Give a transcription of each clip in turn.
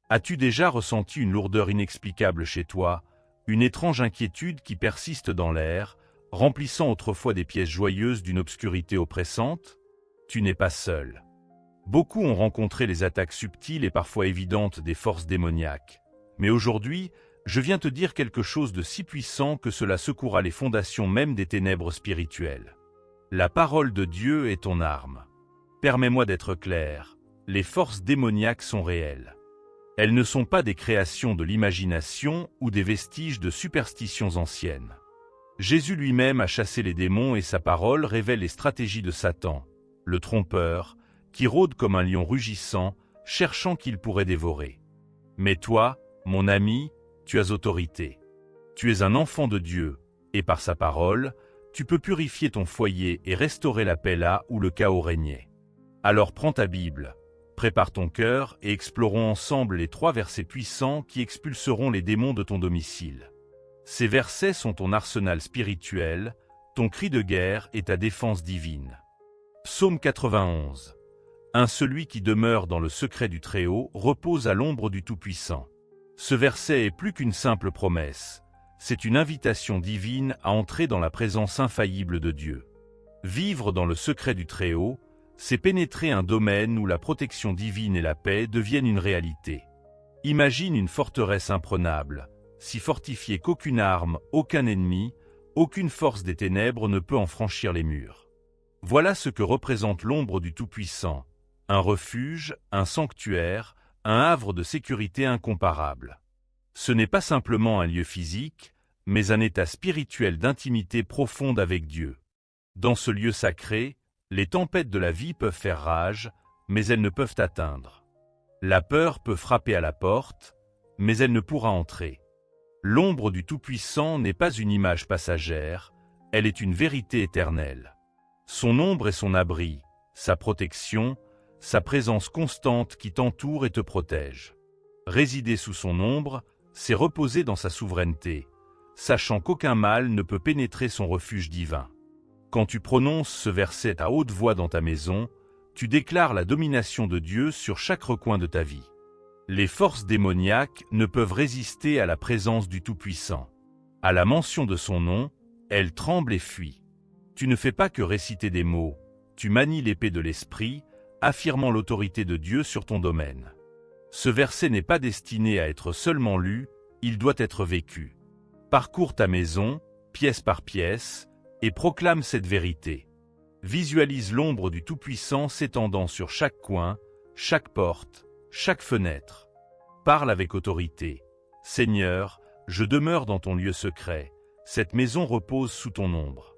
As-tu déjà ressenti une lourdeur inexplicable chez toi, une étrange inquiétude qui persiste dans l'air, remplissant autrefois des pièces joyeuses d'une obscurité oppressante? Tu n'es pas seul. Beaucoup ont rencontré les attaques subtiles et parfois évidentes des forces démoniaques. Mais aujourd'hui, je viens te dire quelque chose de si puissant que cela secouera les fondations même des ténèbres spirituelles. La parole de Dieu est ton arme. Permets-moi d'être clair, les forces démoniaques sont réelles. Elles ne sont pas des créations de l'imagination ou des vestiges de superstitions anciennes. Jésus lui-même a chassé les démons et sa parole révèle les stratégies de Satan, le trompeur, qui rôde comme un lion rugissant, cherchant qu'il pourrait dévorer. Mais toi, mon ami, tu as autorité. Tu es un enfant de Dieu, et par sa parole, tu peux purifier ton foyer et restaurer la paix là où le chaos régnait. Alors prends ta Bible, prépare ton cœur et explorons ensemble les 3 versets puissants qui expulseront les démons de ton domicile. Ces versets sont ton arsenal spirituel, ton cri de guerre et ta défense divine. Psaume 91. Celui qui demeure dans le secret du Très-Haut repose à l'ombre du Tout-Puissant. Ce verset est plus qu'une simple promesse, c'est une invitation divine à entrer dans la présence infaillible de Dieu. Vivre dans le secret du Très-Haut, c'est pénétrer un domaine où la protection divine et la paix deviennent une réalité. Imagine une forteresse imprenable, si fortifiée qu'aucune arme, aucun ennemi, aucune force des ténèbres ne peut en franchir les murs. Voilà ce que représente l'ombre du Tout-Puissant, un refuge, un sanctuaire, un havre de sécurité incomparable. Ce n'est pas simplement un lieu physique, mais un état spirituel d'intimité profonde avec Dieu. Dans ce lieu sacré, les tempêtes de la vie peuvent faire rage, mais elles ne peuvent atteindre. La peur peut frapper à la porte, mais elle ne pourra entrer. L'ombre du Tout-Puissant n'est pas une image passagère, elle est une vérité éternelle. Son ombre est son abri, sa protection, sa présence constante qui t'entoure et te protège. Résider sous son ombre, c'est reposer dans sa souveraineté, sachant qu'aucun mal ne peut pénétrer son refuge divin. Quand tu prononces ce verset à haute voix dans ta maison, tu déclares la domination de Dieu sur chaque recoin de ta vie. Les forces démoniaques ne peuvent résister à la présence du Tout-Puissant. À la mention de son nom, elles tremblent et fuient. Tu ne fais pas que réciter des mots, tu manies l'épée de l'esprit, affirmant l'autorité de Dieu sur ton domaine. Ce verset n'est pas destiné à être seulement lu, il doit être vécu. Parcours ta maison, pièce par pièce, et proclame cette vérité. Visualise l'ombre du Tout-Puissant s'étendant sur chaque coin, chaque porte, chaque fenêtre. Parle avec autorité. Seigneur, je demeure dans ton lieu secret, cette maison repose sous ton ombre.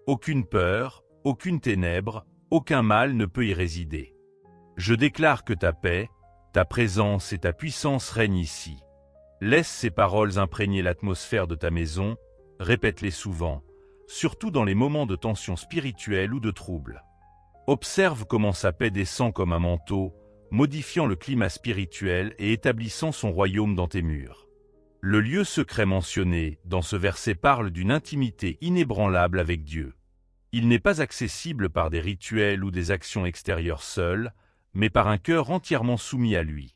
Aucune peur, aucune ténèbre, aucun mal ne peut y résider. Je déclare que ta paix, ta présence et ta puissance règnent ici. Laisse ces paroles imprégner l'atmosphère de ta maison, répète-les souvent, surtout dans les moments de tension spirituelle ou de trouble. Observe comment sa paix descend comme un manteau, modifiant le climat spirituel et établissant son royaume dans tes murs. Le lieu secret mentionné dans ce verset parle d'une intimité inébranlable avec Dieu. Il n'est pas accessible par des rituels ou des actions extérieures seules, mais par un cœur entièrement soumis à lui.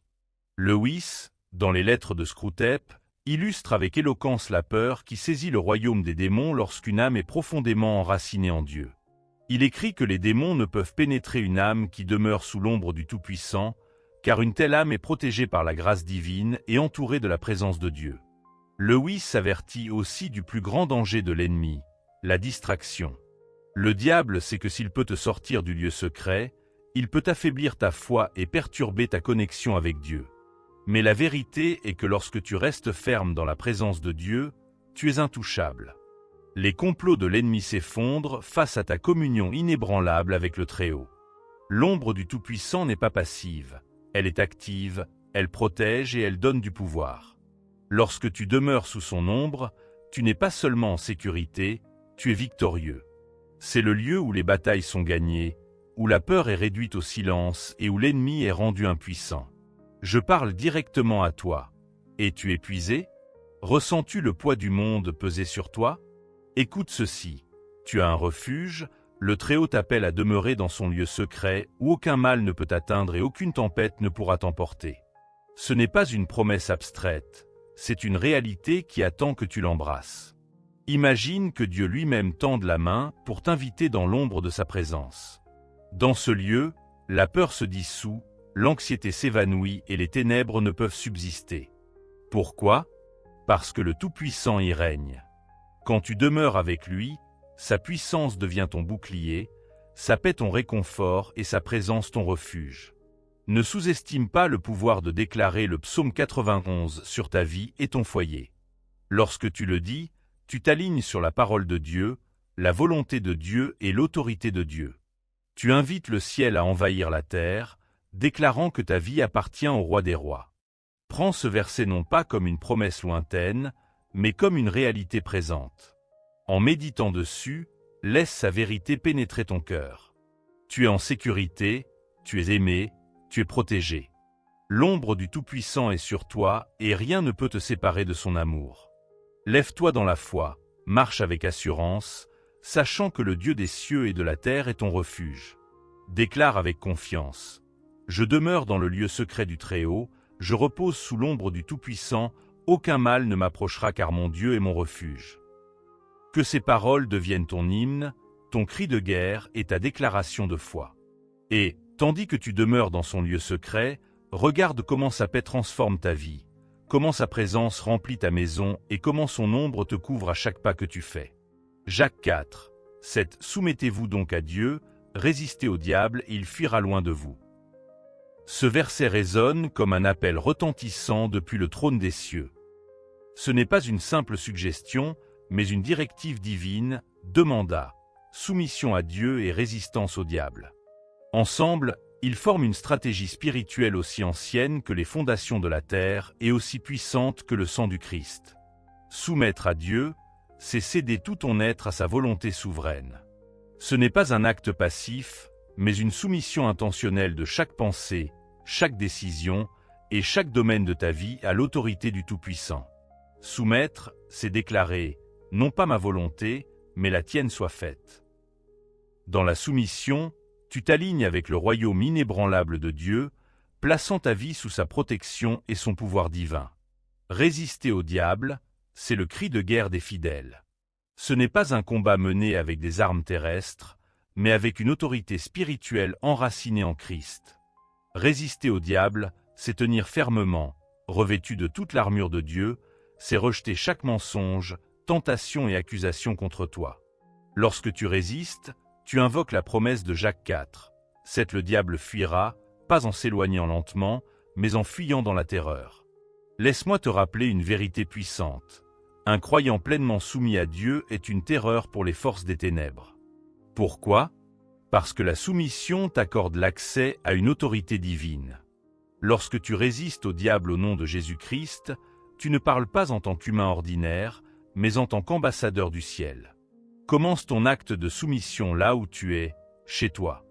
Lewis, dans les lettres de Screwtape, illustre avec éloquence la peur qui saisit le royaume des démons lorsqu'une âme est profondément enracinée en Dieu. Il écrit que les démons ne peuvent pénétrer une âme qui demeure sous l'ombre du Tout-Puissant, car une telle âme est protégée par la grâce divine et entourée de la présence de Dieu. Lewis avertit aussi du plus grand danger de l'ennemi, la distraction. Le diable sait que s'il peut te sortir du lieu secret, il peut affaiblir ta foi et perturber ta connexion avec Dieu. Mais la vérité est que lorsque tu restes ferme dans la présence de Dieu, tu es intouchable. Les complots de l'ennemi s'effondrent face à ta communion inébranlable avec le Très-Haut. L'ombre du Tout-Puissant n'est pas passive, elle est active, elle protège et elle donne du pouvoir. Lorsque tu demeures sous son ombre, tu n'es pas seulement en sécurité, tu es victorieux. C'est le lieu où les batailles sont gagnées, où la peur est réduite au silence et où l'ennemi est rendu impuissant. Je parle directement à toi. Es-tu épuisé? Ressens-tu le poids du monde peser sur toi? Écoute ceci. Tu as un refuge, le Très-Haut t'appelle à demeurer dans son lieu secret où aucun mal ne peut t'atteindre et aucune tempête ne pourra t'emporter. Ce n'est pas une promesse abstraite, c'est une réalité qui attend que tu l'embrasses. Imagine que Dieu lui-même tende la main pour t'inviter dans l'ombre de sa présence. Dans ce lieu, la peur se dissout, l'anxiété s'évanouit et les ténèbres ne peuvent subsister. Pourquoi? Parce que le Tout-Puissant y règne. Quand tu demeures avec lui, sa puissance devient ton bouclier, sa paix ton réconfort et sa présence ton refuge. Ne sous-estime pas le pouvoir de déclarer le psaume 91 sur ta vie et ton foyer. Lorsque tu le dis, tu t'alignes sur la parole de Dieu, la volonté de Dieu et l'autorité de Dieu. Tu invites le ciel à envahir la terre, déclarant que ta vie appartient au roi des rois. Prends ce verset non pas comme une promesse lointaine, mais comme une réalité présente. En méditant dessus, laisse sa vérité pénétrer ton cœur. Tu es en sécurité, tu es aimé, tu es protégé. L'ombre du Tout-Puissant est sur toi et rien ne peut te séparer de son amour. Lève-toi dans la foi, marche avec assurance, sachant que le Dieu des cieux et de la terre est ton refuge. Déclare avec confiance. Je demeure dans le lieu secret du Très-Haut, je repose sous l'ombre du Tout-Puissant, aucun mal ne m'approchera car mon Dieu est mon refuge. Que ces paroles deviennent ton hymne, ton cri de guerre et ta déclaration de foi. Et, tandis que tu demeures dans son lieu secret, regarde comment sa paix transforme ta vie, comment sa présence remplit ta maison et comment son ombre te couvre à chaque pas que tu fais. Jacques 4, 7. Soumettez-vous donc à Dieu, résistez au diable et il fuira loin de vous. Ce verset résonne comme un appel retentissant depuis le trône des cieux. Ce n'est pas une simple suggestion, mais une directive divine, deux mandats, soumission à Dieu et résistance au diable. Ensemble, ils forment une stratégie spirituelle aussi ancienne que les fondations de la terre et aussi puissante que le sang du Christ. Soumettre à Dieu, c'est céder tout ton être à sa volonté souveraine. Ce n'est pas un acte passif, mais une soumission intentionnelle de chaque pensée, chaque décision et chaque domaine de ta vie à l'autorité du Tout-Puissant. Soumettre, c'est déclarer « non pas ma volonté, mais la tienne soit faite ». Dans la soumission, tu t'alignes avec le royaume inébranlable de Dieu, plaçant ta vie sous sa protection et son pouvoir divin. Résister au diable, c'est le cri de guerre des fidèles. Ce n'est pas un combat mené avec des armes terrestres, mais avec une autorité spirituelle enracinée en Christ. Résister au diable, c'est tenir fermement, revêtu de toute l'armure de Dieu, c'est rejeter chaque mensonge, tentation et accusation contre toi. Lorsque tu résistes, tu invoques la promesse de Jacques 4. « 7. Le diable fuira, pas en s'éloignant lentement, mais en fuyant dans la terreur. » Laisse-moi te rappeler une vérité puissante. Un croyant pleinement soumis à Dieu est une terreur pour les forces des ténèbres. Pourquoi? Parce que la soumission t'accorde l'accès à une autorité divine. Lorsque tu résistes au diable au nom de Jésus-Christ, tu ne parles pas en tant qu'humain ordinaire, mais en tant qu'ambassadeur du ciel. Commence ton acte de soumission là où tu es, chez toi.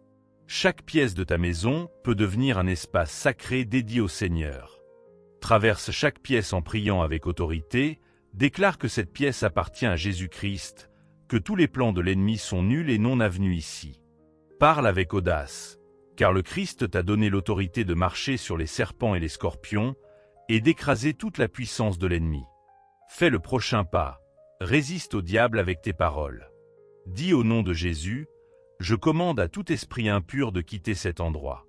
Chaque pièce de ta maison peut devenir un espace sacré dédié au Seigneur. Traverse chaque pièce en priant avec autorité, déclare que cette pièce appartient à Jésus-Christ, que tous les plans de l'ennemi sont nuls et non avenus ici. Parle avec audace, car le Christ t'a donné l'autorité de marcher sur les serpents et les scorpions, et d'écraser toute la puissance de l'ennemi. Fais le prochain pas, résiste au diable avec tes paroles. Dis au nom de Jésus, je commande à tout esprit impur de quitter cet endroit.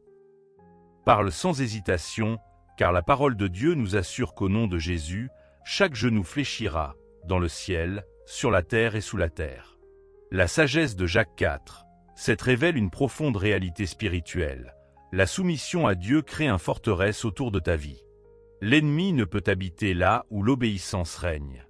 Parle sans hésitation, car la parole de Dieu nous assure qu'au nom de Jésus, chaque genou fléchira, dans le ciel, sur la terre et sous la terre. La sagesse de Jacques 4. Cette révèle une profonde réalité spirituelle. La soumission à Dieu crée une forteresse autour de ta vie. L'ennemi ne peut habiter là où l'obéissance règne.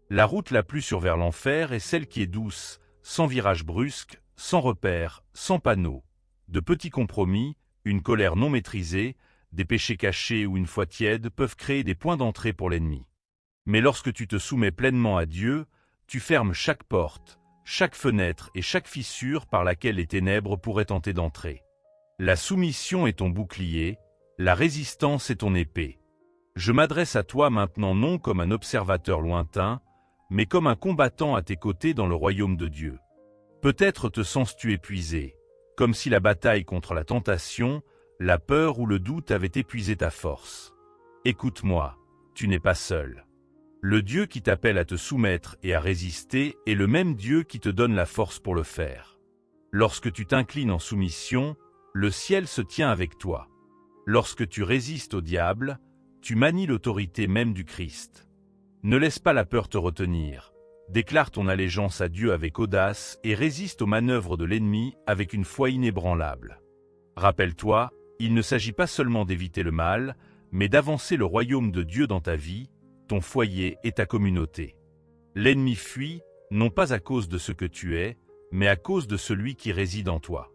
La route la plus sûre vers l'enfer est celle qui est douce, sans virage brusque, sans repères, sans panneaux. De petits compromis, une colère non maîtrisée, des péchés cachés ou une foi tiède peuvent créer des points d'entrée pour l'ennemi. Mais lorsque tu te soumets pleinement à Dieu, tu fermes chaque porte, chaque fenêtre et chaque fissure par laquelle les ténèbres pourraient tenter d'entrer. La soumission est ton bouclier, la résistance est ton épée. Je m'adresse à toi maintenant non comme un observateur lointain, mais comme un combattant à tes côtés dans le royaume de Dieu. Peut-être te sens-tu épuisé, comme si la bataille contre la tentation, la peur ou le doute avait épuisé ta force. Écoute-moi, tu n'es pas seul. Le Dieu qui t'appelle à te soumettre et à résister est le même Dieu qui te donne la force pour le faire. Lorsque tu t'inclines en soumission, le ciel se tient avec toi. Lorsque tu résistes au diable, tu manies l'autorité même du Christ. Ne laisse pas la peur te retenir. Déclare ton allégeance à Dieu avec audace et résiste aux manœuvres de l'ennemi avec une foi inébranlable. Rappelle-toi, il ne s'agit pas seulement d'éviter le mal, mais d'avancer le royaume de Dieu dans ta vie, ton foyer et ta communauté. L'ennemi fuit, non pas à cause de ce que tu es, mais à cause de celui qui réside en toi.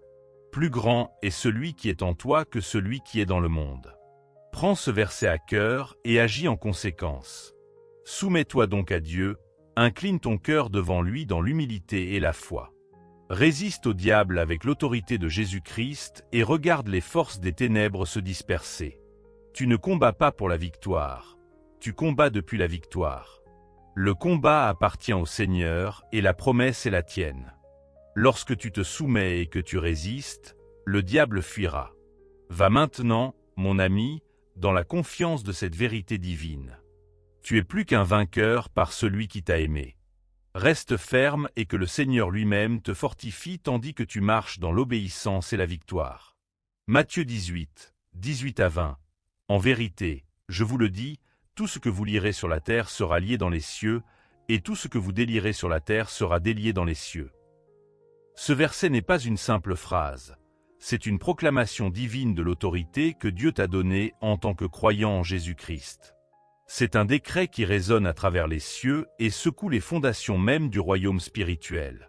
Plus grand est celui qui est en toi que celui qui est dans le monde. Prends ce verset à cœur et agis en conséquence. Soumets-toi donc à Dieu, incline ton cœur devant lui dans l'humilité et la foi. Résiste au diable avec l'autorité de Jésus-Christ et regarde les forces des ténèbres se disperser. Tu ne combats pas pour la victoire, tu combats depuis la victoire. Le combat appartient au Seigneur et la promesse est la tienne. Lorsque tu te soumets et que tu résistes, le diable fuira. Va maintenant, mon ami, dans la confiance de cette vérité divine. Tu es plus qu'un vainqueur par celui qui t'a aimé. Reste ferme et que le Seigneur lui-même te fortifie tandis que tu marches dans l'obéissance et la victoire. Matthieu 18, 18 à 20. En vérité, je vous le dis, tout ce que vous lierez sur la terre sera lié dans les cieux, et tout ce que vous délierez sur la terre sera délié dans les cieux. Ce verset n'est pas une simple phrase, c'est une proclamation divine de l'autorité que Dieu t'a donnée en tant que croyant en Jésus-Christ. C'est un décret qui résonne à travers les cieux et secoue les fondations mêmes du royaume spirituel.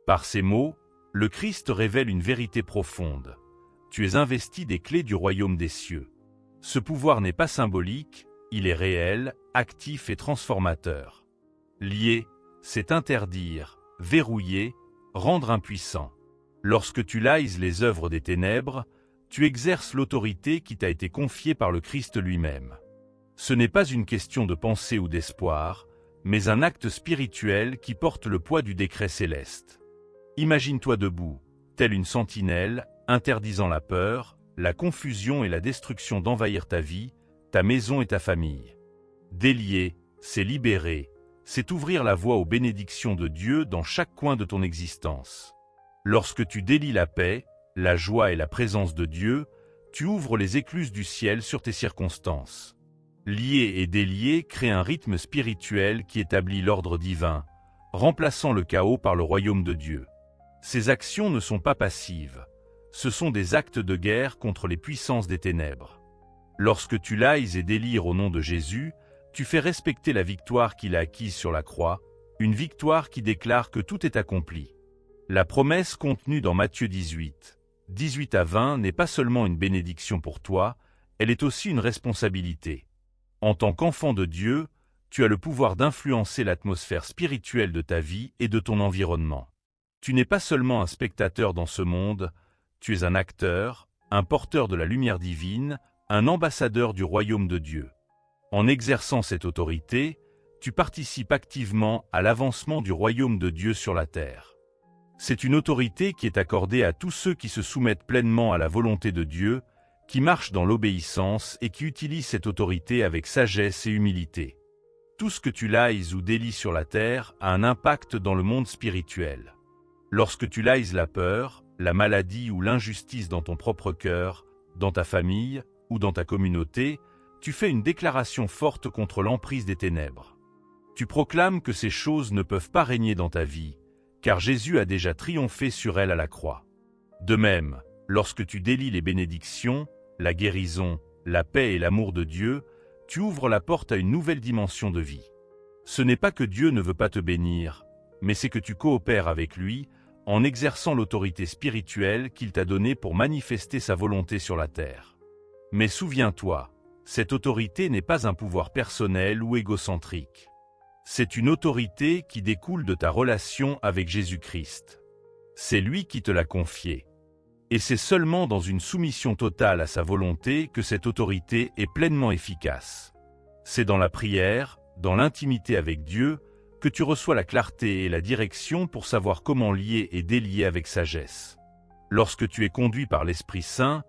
Par ces mots, le Christ révèle une vérité profonde. Tu es investi des clés du royaume des cieux. Ce pouvoir n'est pas symbolique, il est réel, actif et transformateur. Lier, c'est interdire, verrouiller, rendre impuissant. Lorsque tu laïses les œuvres des ténèbres, tu exerces l'autorité qui t'a été confiée par le Christ lui-même. Ce n'est pas une question de pensée ou d'espoir, mais un acte spirituel qui porte le poids du décret céleste. Imagine-toi debout, telle une sentinelle, interdisant la peur, la confusion et la destruction d'envahir ta vie, ta maison et ta famille. Délier, c'est libérer, c'est ouvrir la voie aux bénédictions de Dieu dans chaque coin de ton existence. Lorsque tu délies la paix, la joie et la présence de Dieu, tu ouvres les écluses du ciel sur tes circonstances. Lier et délier créent un rythme spirituel qui établit l'ordre divin, remplaçant le chaos par le royaume de Dieu. Ces actions ne sont pas passives, ce sont des actes de guerre contre les puissances des ténèbres. Lorsque tu laïes et délires au nom de Jésus, tu fais respecter la victoire qu'il a acquise sur la croix, une victoire qui déclare que tout est accompli. La promesse contenue dans Matthieu 18, 18 à 20 n'est pas seulement une bénédiction pour toi, elle est aussi une responsabilité. En tant qu'enfant de Dieu, tu as le pouvoir d'influencer l'atmosphère spirituelle de ta vie et de ton environnement. Tu n'es pas seulement un spectateur dans ce monde, tu es un acteur, un porteur de la lumière divine, un ambassadeur du royaume de Dieu. En exerçant cette autorité, tu participes activement à l'avancement du royaume de Dieu sur la terre. C'est une autorité qui est accordée à tous ceux qui se soumettent pleinement à la volonté de Dieu, qui marchent dans l'obéissance et qui utilisent cette autorité avec sagesse et humilité. Tout ce que tu laïes ou délies sur la terre a un impact dans le monde spirituel. Lorsque tu laïes la peur, la maladie ou l'injustice dans ton propre cœur, dans ta famille ou dans ta communauté, tu fais une déclaration forte contre l'emprise des ténèbres. Tu proclames que ces choses ne peuvent pas régner dans ta vie, car Jésus a déjà triomphé sur elles à la croix. De même, lorsque tu délies les bénédictions, la guérison, la paix et l'amour de Dieu, tu ouvres la porte à une nouvelle dimension de vie. Ce n'est pas que Dieu ne veut pas te bénir, mais c'est que tu coopères avec lui en exerçant l'autorité spirituelle qu'il t'a donnée pour manifester sa volonté sur la terre. Mais souviens-toi, cette autorité n'est pas un pouvoir personnel ou égocentrique. C'est une autorité qui découle de ta relation avec Jésus-Christ. C'est lui qui te l'a confiée. Et c'est seulement dans une soumission totale à sa volonté que cette autorité est pleinement efficace. C'est dans la prière, dans l'intimité avec Dieu, que tu reçois la clarté et la direction pour savoir comment lier et délier avec sagesse. Lorsque tu es conduit par l'Esprit Saint,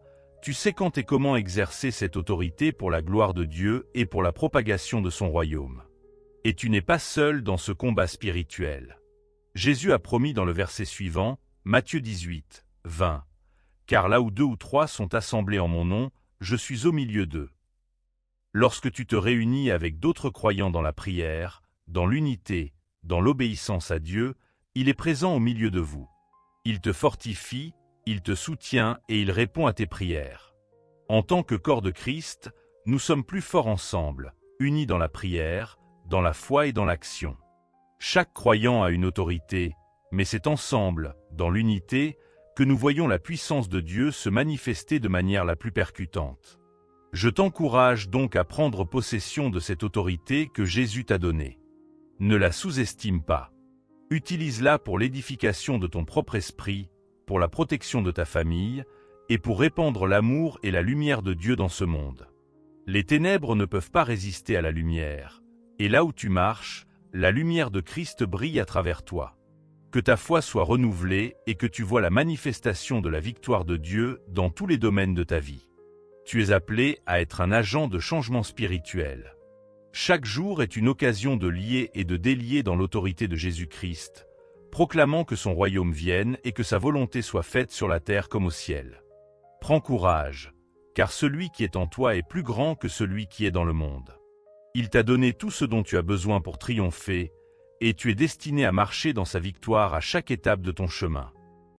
Tu sais quand et comment exercer cette autorité pour la gloire de Dieu et pour la propagation de son royaume. Et tu n'es pas seul dans ce combat spirituel. Jésus a promis dans le verset suivant, Matthieu 18, 20, « Car là où 2 ou 3 sont assemblés en mon nom, je suis au milieu d'eux. » Lorsque tu te réunis avec d'autres croyants dans la prière, dans l'unité, dans l'obéissance à Dieu, il est présent au milieu de vous. Il te fortifie, il te soutient et il répond à tes prières. En tant que corps de Christ, nous sommes plus forts ensemble, unis dans la prière, dans la foi et dans l'action. Chaque croyant a une autorité, mais c'est ensemble, dans l'unité, que nous voyons la puissance de Dieu se manifester de manière la plus percutante. Je t'encourage donc à prendre possession de cette autorité que Jésus t'a donnée. Ne la sous-estime pas. Utilise-la pour l'édification de ton propre esprit, pour la protection de ta famille, et pour répandre l'amour et la lumière de Dieu dans ce monde. Les ténèbres ne peuvent pas résister à la lumière, et là où tu marches, la lumière de Christ brille à travers toi. Que ta foi soit renouvelée et que tu vois la manifestation de la victoire de Dieu dans tous les domaines de ta vie. Tu es appelé à être un agent de changement spirituel. Chaque jour est une occasion de lier et de délier dans l'autorité de Jésus-Christ, proclamant que son royaume vienne et que sa volonté soit faite sur la terre comme au ciel. Prends courage, car celui qui est en toi est plus grand que celui qui est dans le monde. Il t'a donné tout ce dont tu as besoin pour triompher, et tu es destiné à marcher dans sa victoire à chaque étape de ton chemin.